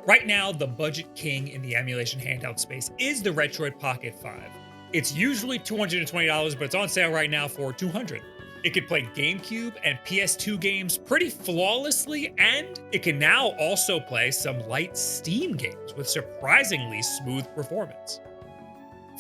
Right now, the budget king in the emulation handheld space is the Retroid Pocket 5. It's usually $220, but it's on sale right now for $200. It can play GameCube and PS2 games pretty flawlessly, and it can now also play some light Steam games with surprisingly smooth performance.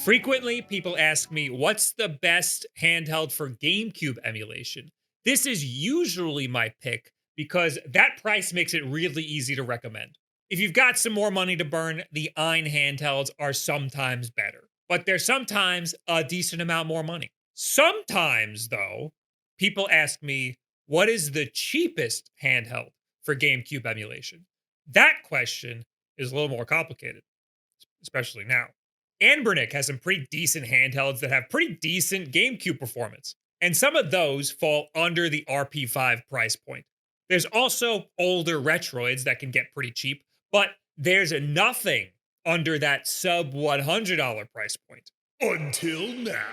Frequently, people ask me, what's the best handheld for GameCube emulation? This is usually my pick because that price makes it really easy to recommend. If you've got some more money to burn, the Ein handhelds are sometimes better, but they're sometimes a decent amount more money. Sometimes, though, people ask me, what is the cheapest handheld for GameCube emulation? That question is a little more complicated, especially now. Anbernic has some pretty decent handhelds that have pretty decent GameCube performance, and some of those fall under the RP5 price point. There's also older Retroids that can get pretty cheap, but there's nothing under that sub $100 price point. Until now.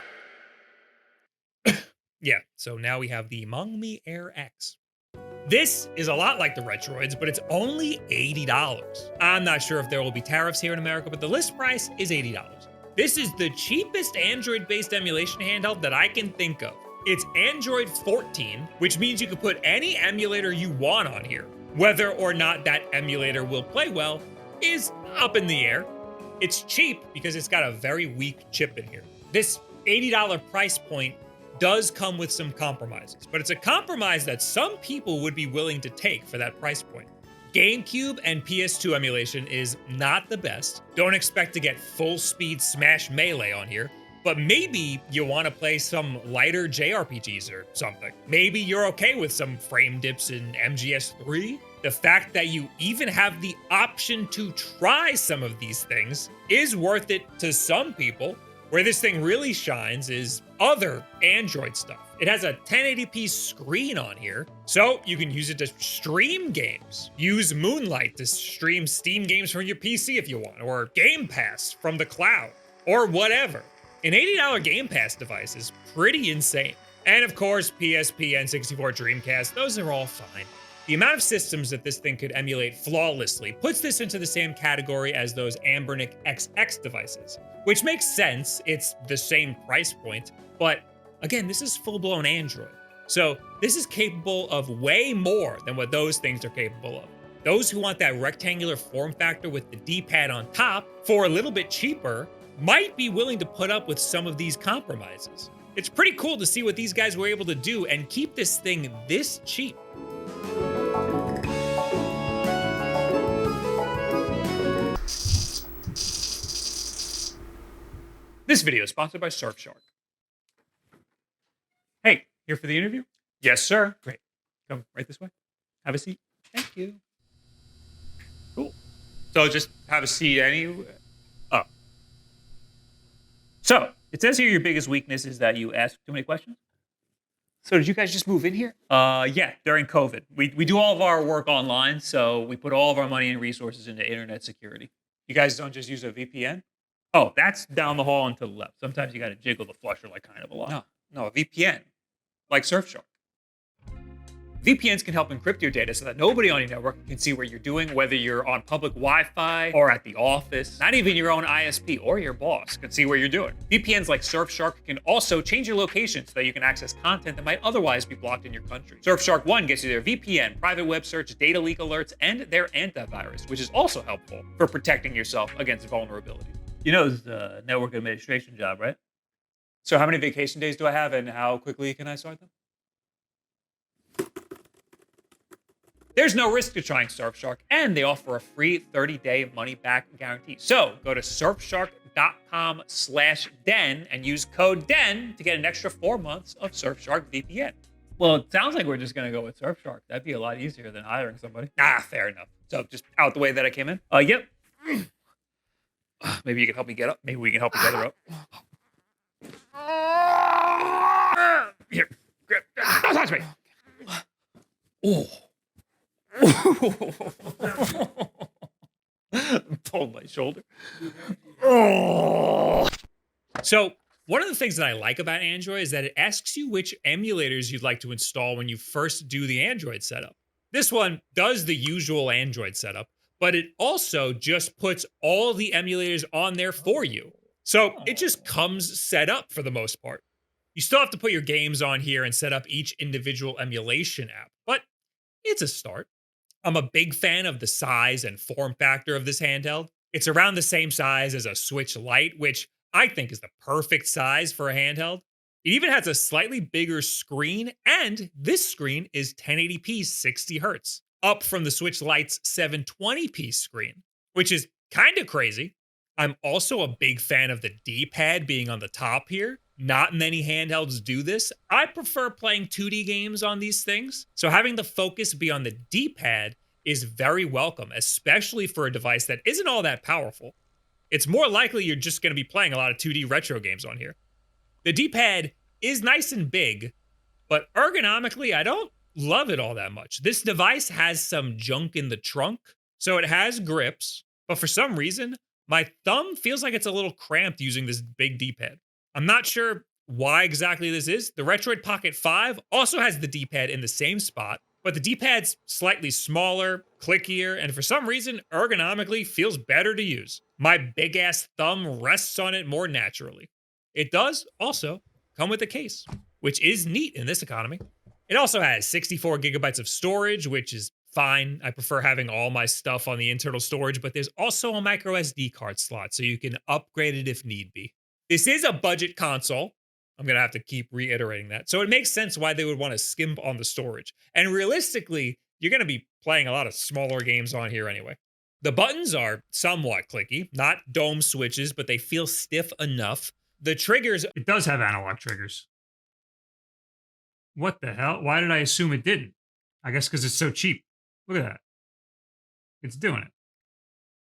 Yeah, so now we have the Mangmi Air X. This is a lot like the Retroids, but it's only $80. I'm not sure if there will be tariffs here in America, but the list price is $80. This is the cheapest Android-based emulation handheld that I can think of. It's Android 14, which means you can put any emulator you want on here. Whether or not that emulator will play well is up in the air. It's cheap because it's got a very weak chip in here. This $80 price point does come with some compromises, but it's a compromise that some people would be willing to take for that price point. GameCube and PS2 emulation is not the best. Don't expect to get full speed Smash Melee on here, but maybe you want to play some lighter JRPGs or something. Maybe you're okay with some frame dips in MGS3. The fact that you even have the option to try some of these things is worth it to some people. Where this thing really shines is other Android stuff. It has a 1080p screen on here, so you can use it to stream games. Use Moonlight to stream Steam games from your PC if you want, or Game Pass from the cloud, or whatever. An $80 Game Pass device is pretty insane. And of course, PSP, N64, Dreamcast, those are all fine. The amount of systems that this thing could emulate flawlessly puts this into the same category as those Anbernic XX devices, which makes sense. It's the same price point, but again, this is full-blown Android. So this is capable of way more than what those things are capable of. Those who want that rectangular form factor with the D-pad on top for a little bit cheaper might be willing to put up with some of these compromises. It's pretty cool to see what these guys were able to do and keep this thing this cheap. This video is sponsored by Surfshark. Hey, here for the interview? Yes, sir. Great. Come right this way. Have a seat. Thank you. Cool. So just have a seat anywhere. Oh. So, it says here your biggest weakness is that you ask too many questions? So did you guys just move in here? Yeah, during COVID. We do all of our work online, so we put all of our money and resources into internet security. You guys don't just use a VPN? Oh, that's down the hall and to the left. Sometimes you got to jiggle the flusher like kind of a lot. No, a VPN, like Surfshark. VPNs can help encrypt your data so that nobody on your network can see what you're doing, whether you're on public Wi-Fi or at the office. Not even your own ISP or your boss can see what you're doing. VPNs like Surfshark can also change your location so that you can access content that might otherwise be blocked in your country. Surfshark One gets you their VPN, private web search, data leak alerts, and their antivirus, which is also helpful for protecting yourself against vulnerability. You know, it's a network administration job, right? So how many vacation days do I have and how quickly can I start them? There's no risk to trying Surfshark, and they offer a free 30-day money-back guarantee. So go to surfshark.com/den and use code DEN to get an extra 4 months of Surfshark VPN. Well, it sounds like we're just going to go with Surfshark. That'd be a lot easier than hiring somebody. Fair enough. So just out the way that I came in? Yep. Maybe you can help me get up. Maybe we can help each other up. Here, grab. Don't touch me. Oh. Pulled my shoulder. Oh. So one of the things that I like about Android is that it asks you which emulators you'd like to install when you first do the Android setup. This one does the usual Android setup, but it also just puts all the emulators on there for you. So it just comes set up for the most part. You still have to put your games on here and set up each individual emulation app, but it's a start. I'm a big fan of the size and form factor of this handheld. It's around the same size as a Switch Lite, which I think is the perfect size for a handheld. It even has a slightly bigger screen, and this screen is 1080p 60 Hz, up from the Switch Lite's 720p screen, which is kind of crazy. I'm also a big fan of the D-pad being on the top here. Not many handhelds do this. I prefer playing 2D games on these things, so having the focus be on the D-pad is very welcome, especially for a device that isn't all that powerful. It's more likely you're just going to be playing a lot of 2D retro games on here. The D-pad is nice and big, but ergonomically, I don't love it all that much. This device has some junk in the trunk, so it has grips, but for some reason, my thumb feels like it's a little cramped using this big D-pad. I'm not sure why exactly this is. The Retroid Pocket 5 also has the D-pad in the same spot, but the D-pad's slightly smaller, clickier, and for some reason, ergonomically feels better to use. My big-ass thumb rests on it more naturally. It does also come with a case, which is neat in this economy. It also has 64 gigabytes of storage, which is fine. I prefer having all my stuff on the internal storage, but there's also a micro SD card slot, so you can upgrade it if need be. This is a budget console. I'm going to have to keep reiterating that. So it makes sense why they would want to skimp on the storage. And realistically, you're going to be playing a lot of smaller games on here anyway. The buttons are somewhat clicky, not dome switches, but they feel stiff enough. The triggers... It does have analog triggers. What the hell? Why did I assume it didn't? I guess because it's so cheap. Look at that. It's doing it.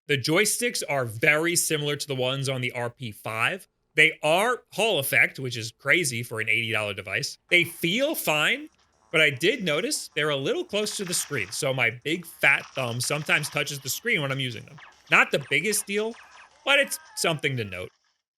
The joysticks are very similar to the ones on the RP5. They are Hall effect, which is crazy for an $80 device. They feel fine, but I did notice they're a little close to the screen, so my big fat thumb sometimes touches the screen when I'm using them. Not the biggest deal, but it's something to note.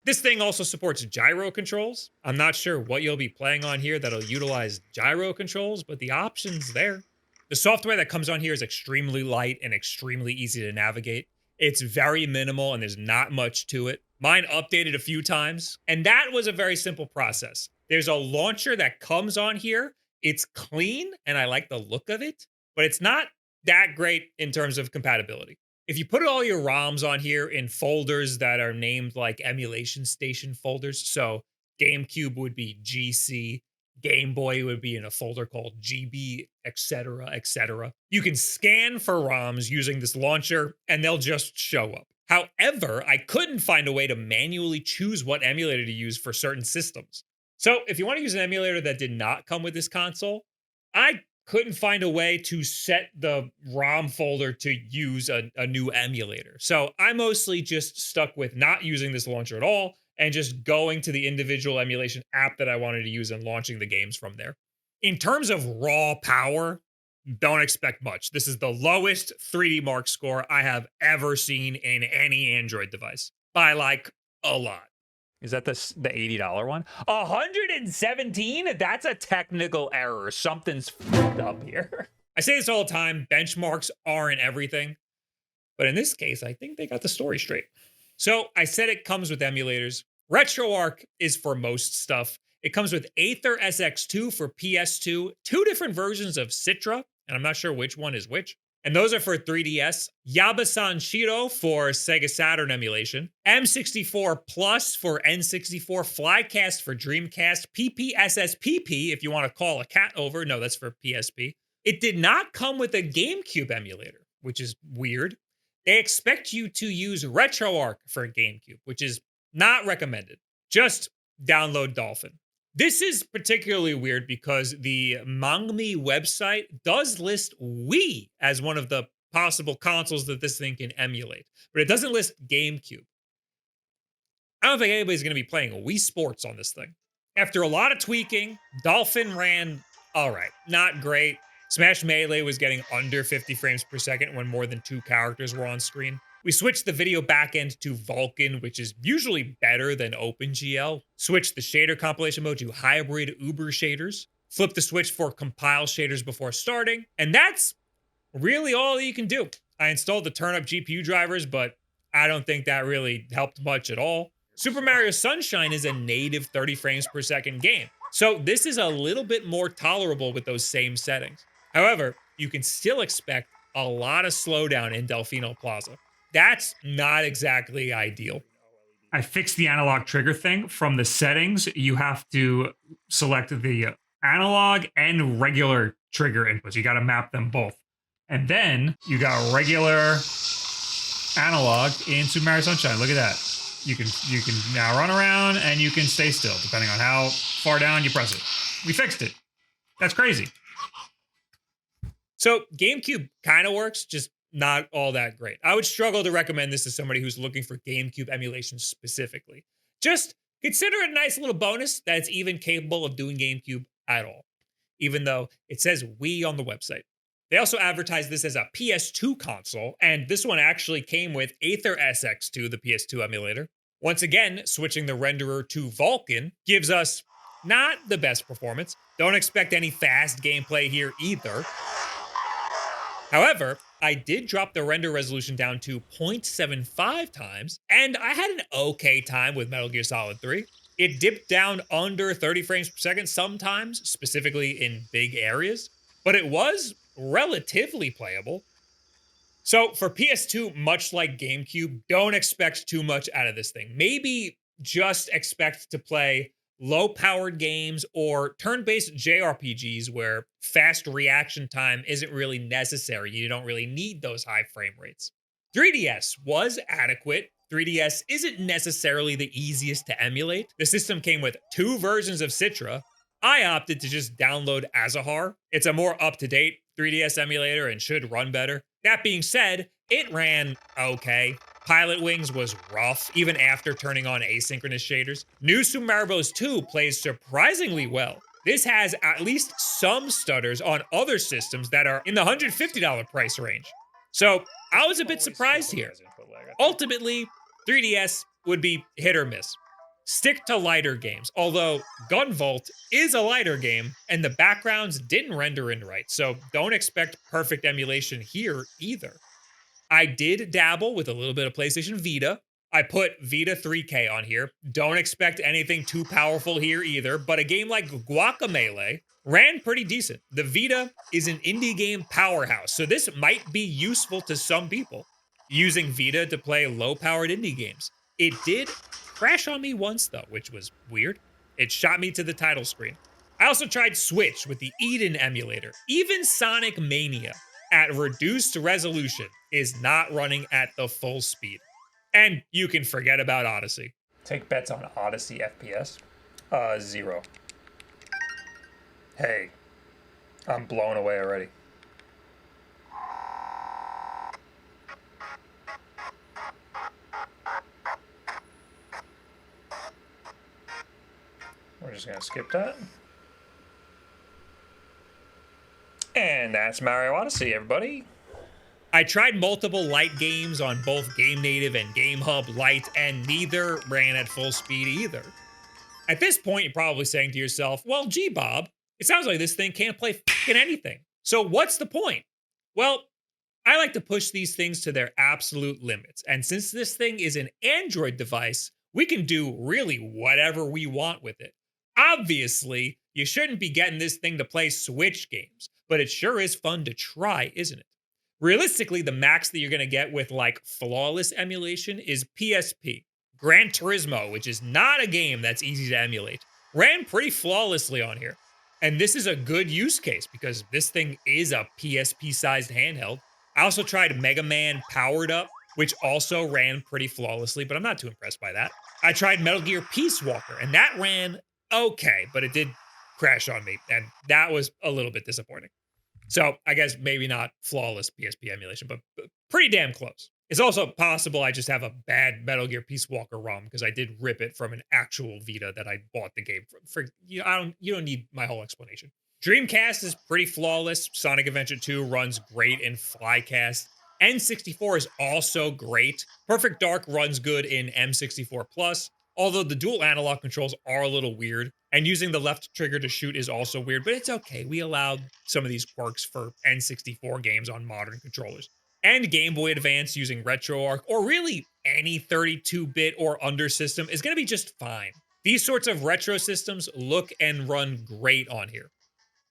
This thing also supports gyro controls. I'm not sure what you'll be playing on here that'll utilize gyro controls, but the option's there. The software that comes on here is extremely light and extremely easy to navigate. It's very minimal and there's not much to it. Mine updated a few times, and that was a very simple process. There's a launcher that comes on here. It's clean, and I like the look of it, but it's not that great in terms of compatibility. If you put all your ROMs on here in folders that are named like emulation station folders, so GameCube would be GC, Game Boy would be in a folder called GB, etc., etc. You can scan for ROMs using this launcher, and they'll just show up. However, I couldn't find a way to manually choose what emulator to use for certain systems. So if you want to use an emulator that did not come with this console, I couldn't find a way to set the ROM folder to use a new emulator. So I mostly just stuck with not using this launcher at all and just going to the individual emulation app that I wanted to use and launching the games from there. In terms of raw power, don't expect much. This is the lowest 3D Mark score I have ever seen in any Android device by like a lot. Is that the $80 one? 117? That's a technical error. Something's fucked up here. I say this all the time, benchmarks aren't everything. But in this case, I think they got the story straight. So I said it comes with emulators. RetroArch is for most stuff. It comes with Aether SX2 for PS2, two different versions of Citra, and I'm not sure which one is which. And those are for 3DS. Yabasan Shiro for Sega Saturn emulation. M64 Plus for N64. Flycast for Dreamcast. PPSSPP if you want to call a cat over. No, that's for PSP. It did not come with a GameCube emulator, which is weird. They expect you to use RetroArch for GameCube, which is not recommended. Just download Dolphin. This is particularly weird because the Mangmi website does list Wii as one of the possible consoles that this thing can emulate, but it doesn't list GameCube. I don't think anybody's going to be playing Wii Sports on this thing. After a lot of tweaking, Dolphin ran all right, not great. Smash Melee was getting under 50 frames per second when more than 2 characters were on screen. We switched the video backend to Vulkan, which is usually better than OpenGL. Switched the shader compilation mode to hybrid Uber shaders. Flipped the switch for compile shaders before starting. And that's really all you can do. I installed the turn-up GPU drivers, but I don't think that really helped much at all. Super Mario Sunshine is a native 30 frames per second game, so this is a little bit more tolerable with those same settings. However, you can still expect a lot of slowdown in Delfino Plaza. That's not exactly ideal. I fixed the analog trigger thing. From the settings, you have to select the analog and regular trigger inputs. You got to map them both. And then you got regular analog in Super Mario Sunshine. Look at that. You can now run around and you can stay still depending on how far down you press it. We fixed it. That's crazy. So GameCube kind of works, just not all that great. I would struggle to recommend this to somebody who's looking for GameCube emulation specifically. Just consider it a nice little bonus that it's even capable of doing GameCube at all, even though it says Wii on the website. They also advertised this as a PS2 console, and this one actually came with Aether SX2, the PS2 emulator. Once again, switching the renderer to Vulkan gives us not the best performance. Don't expect any fast gameplay here either. However, I did drop the render resolution down to 0.75 times, and I had an okay time with Metal Gear Solid 3. It dipped down under 30 frames per second sometimes, specifically in big areas, but it was relatively playable. So for PS2, much like GameCube, don't expect too much out of this thing. Maybe just expect to play low-powered games or turn-based JRPGs where fast reaction time isn't really necessary. You don't really need those high frame rates. 3DS was adequate. 3DS isn't necessarily the easiest to emulate. The system came with 2 versions of Citra. I opted to just download Azahar. It's a more up-to-date 3DS emulator and should run better. That being said, it ran okay. Pilot Wings was rough, even after turning on asynchronous shaders. New Super Mario Bros. 2 plays surprisingly well. This has at least some stutters on other systems that are in the $150 price range. So I was a bit surprised here. Ultimately, 3DS would be hit or miss. Stick to lighter games, although Gunvolt is a lighter game and the backgrounds didn't render in right, so don't expect perfect emulation here either. I did dabble with a little bit of PlayStation Vita. I put Vita 3K on here. Don't expect anything too powerful here either, but a game like Guacamelee ran pretty decent. The Vita is an indie game powerhouse, so this might be useful to some people. Using Vita to play low-powered indie games. It did crash on me once though, which was weird. It shot me to the title screen. I also tried Switch with the Eden emulator. Even Sonic Mania at reduced resolution is not running at the full speed. And you can forget about Odyssey. Take bets on Odyssey FPS? 0. Hey, I'm blown away already. We're just gonna skip that. And that's Mario Odyssey, everybody. I tried multiple light games on both Game Native and Game Hub Lite, and neither ran at full speed either. At this point, you're probably saying to yourself, well, gee, Bob, it sounds like this thing can't play fucking anything. So what's the point? Well, I like to push these things to their absolute limits. And since this thing is an Android device, we can do really whatever we want with it. Obviously, you shouldn't be getting this thing to play Switch games, but it sure is fun to try, isn't it? Realistically, the max that you're going to get with like flawless emulation is PSP. Gran Turismo, which is not a game that's easy to emulate, ran pretty flawlessly on here. And this is a good use case because this thing is a PSP-sized handheld. I also tried Mega Man Powered Up, which also ran pretty flawlessly, but I'm not too impressed by that. I tried Metal Gear Peace Walker, and that ran okay, but it did crash on me, and that was a little bit disappointing. So I guess maybe not flawless PSP emulation, but pretty damn close. It's also possible I just have a bad Metal Gear Peace Walker ROM because I did rip it from an actual Vita that I bought the game from. You don't need my whole explanation. Dreamcast is pretty flawless. Sonic Adventure 2 runs great in Flycast. N64 is also great. Perfect Dark runs good in M64 Plus, although the dual analog controls are a little weird, and using the left trigger to shoot is also weird, but it's okay. We allowed some of these quirks for N64 games on modern controllers. And Game Boy Advance using RetroArch, or really any 32-bit or under system, is going to be just fine. These sorts of retro systems look and run great on here.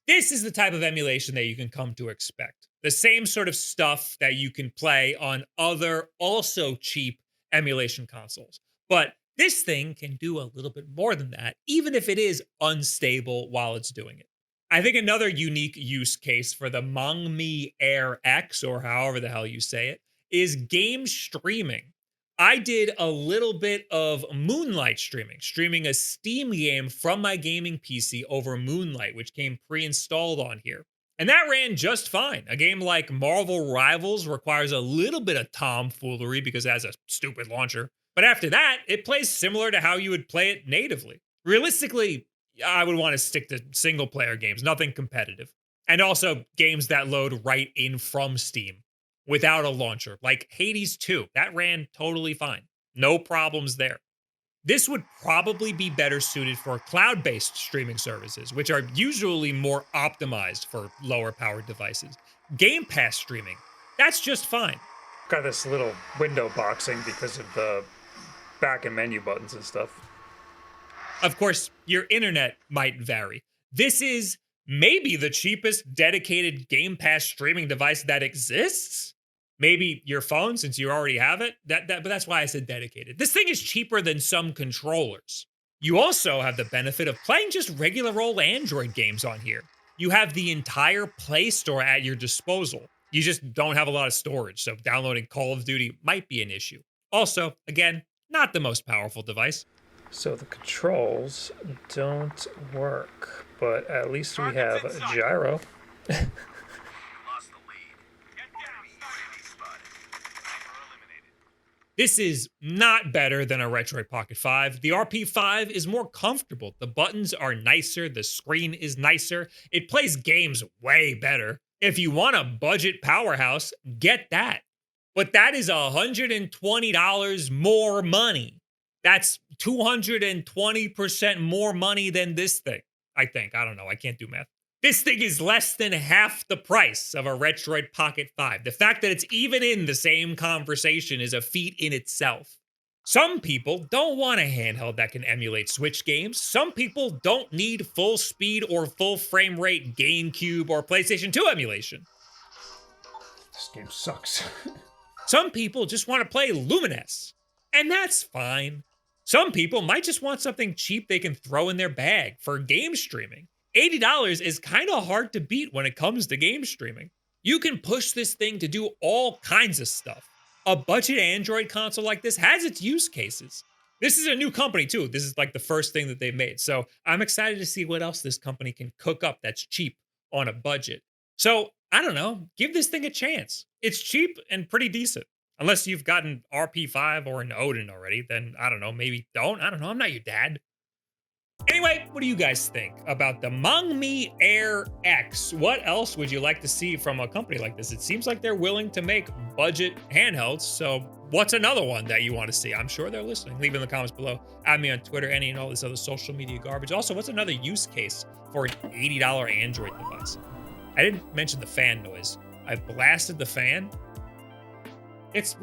This is the type of emulation that you can come to expect. The same sort of stuff that you can play on other, also cheap emulation consoles. But this thing can do a little bit more than that, even if it is unstable while it's doing it. I think another unique use case for the Mangmi Air X, or however the hell you say it, is game streaming. I did a little bit of Moonlight streaming a Steam game from my gaming PC over Moonlight, which came pre-installed on here. And that ran just fine. A game like Marvel Rivals requires a little bit of tomfoolery because it has a stupid launcher. But after that, it plays similar to how you would play it natively. Realistically, I would want to stick to single-player games, nothing competitive. And also games that load right in from Steam without a launcher, like Hades 2. That ran totally fine. No problems there. This would probably be better suited for cloud-based streaming services, which are usually more optimized for lower-powered devices. Game Pass streaming, that's just fine. Got this little window boxing because of the back and menu buttons and stuff. Of course, your internet might vary. This is maybe the cheapest dedicated Game Pass streaming device that exists. Maybe your phone, since you already have it. But that's why I said dedicated. This thing is cheaper than some controllers. You also have the benefit of playing just regular old Android games on here. You have the entire Play Store at your disposal. You just don't have a lot of storage, so downloading Call of Duty might be an issue. Also, again, not the most powerful device. So the controls don't work, but at least we have a gyro. This is not better than a Retroid Pocket 5. The RP5 is more comfortable. The buttons are nicer. The screen is nicer. It plays games way better. If you want a budget powerhouse, get that. But that is $120 more money. That's 220% more money than this thing, I think. I don't know. I can't do math. This thing is less than half the price of a Retroid Pocket 5. The fact that it's even in the same conversation is a feat in itself. Some people don't want a handheld that can emulate Switch games. Some people don't need full speed or full frame rate GameCube or PlayStation 2 emulation. This game sucks. Some people just want to play Lumines, and that's fine. Some people might just want something cheap they can throw in their bag for game streaming. $80 is kind of hard to beat when it comes to game streaming. You can push this thing to do all kinds of stuff. A budget Android console like this has its use cases. This is a new company too. This is like the first thing that they've made. So I'm excited to see what else this company can cook up that's cheap on a budget. So I don't know, give this thing a chance. It's cheap and pretty decent. Unless you've gotten RP5 or an Odin already, then I don't know, maybe don't. I don't know, I'm not your dad. Anyway, what do you guys think about the Mangmi Air X? What else would you like to see from a company like this? It seems like they're willing to make budget handhelds, so what's another one that you want to see? I'm sure they're listening. Leave it in the comments below. Add me on Twitter, any and all this other social media garbage. Also, what's another use case for an $80 Android device? I didn't mention the fan noise. I blasted the fan. It's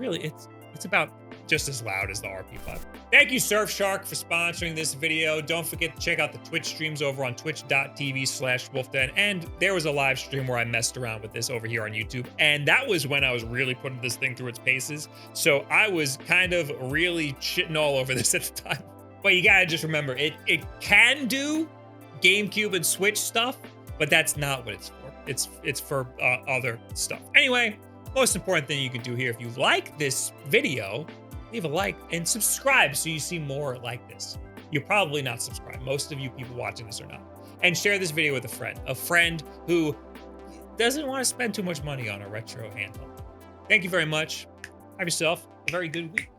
about just as loud as the RP5. Thank you, Surfshark, for sponsoring this video. Don't forget to check out the Twitch streams over on twitch.tv/wolfden. And there was a live stream where I messed around with this over here on YouTube. And that was when I was really putting this thing through its paces. So I was kind of really shitting all over this at the time. But you gotta just remember, it can do GameCube and Switch stuff, but that's not what it's for. It's for other stuff. Anyway, most important thing you can do here, if you like this video, leave a like and subscribe so you see more like this. You're probably not subscribed. Most of you people watching this are not. And share this video with a friend who doesn't want to spend too much money on a retro handheld. Thank you very much. Have yourself a very good week.